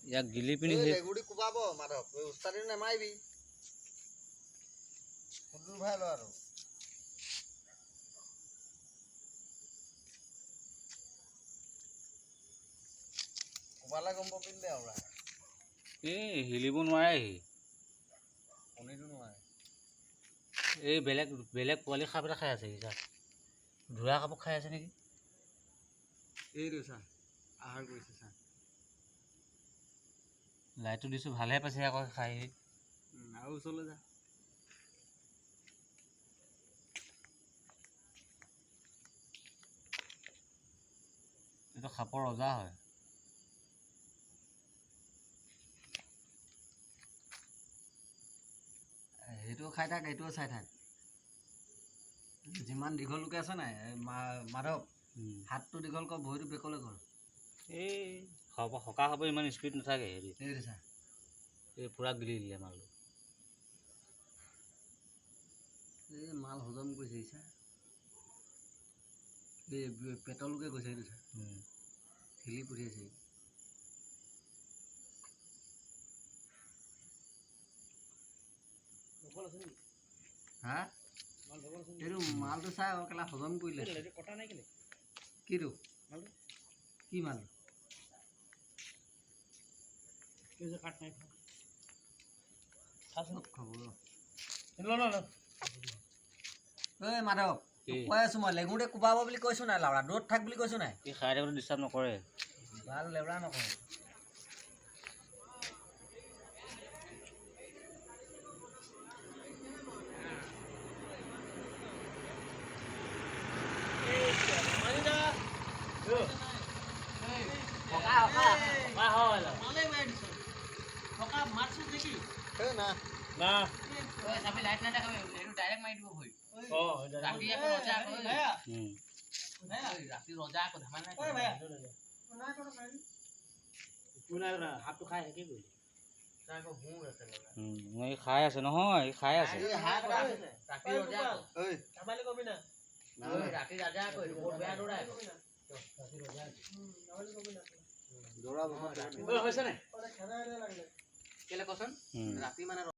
ইয়াক গিলি পিনি ৰেগুৰি কোবাব মাধৱ উস্তাদি নেমাৰিবি সুদূৰ ভাই ল আৰু কোবালে গম পাবি দে আৰু হিলিব নোৱাৰে সি কণীটো নোৱাৰে এই বেলেগ বেলেগ পোৱালি সাপ এটা খাই আছে সি চা ধোৰা কাপোৰ খাই আছে নেকি এইটো চা আহাৰ কৰিছে চা লাইটটো দিছোঁ ভালহে পাইছে আকৌ খাই আৰু ওচৰলৈ যা এইটো সাপৰ ৰজা হয় সেইটোও খাই থাক এইটোও চাই থাক যিমান দীঘলকৈ আছে নাই মাধৱ হাতটো দীঘল কৰ ভৰিটো বেকলৈ কৰ এই সকা খাব ইমান স্পীড নাথাকে হেৰি এইটো চা এই পূৰা গিলি দিলে মালটো এই মাল হজম কৰিছে চা এই পেটলৈকে গৈছে এইটো চা হিলি পঠিয়াইছে হা এইটো মালটো চাই কেলা হজম কৰিলে কিটো কি মাল ঐ মাধৱ কৈ আছো মই লেগুতে কোবাব বুলি কৈছো নাই লাউৰা দূৰত থাক বুলি কৈছো নাই সি খাই থাকোঁতে ডিষ্টাৰ্ব নকৰে ভাল লেউৰা নকৰে খাই আছে নহয় খাই আছে ৰাতি মানে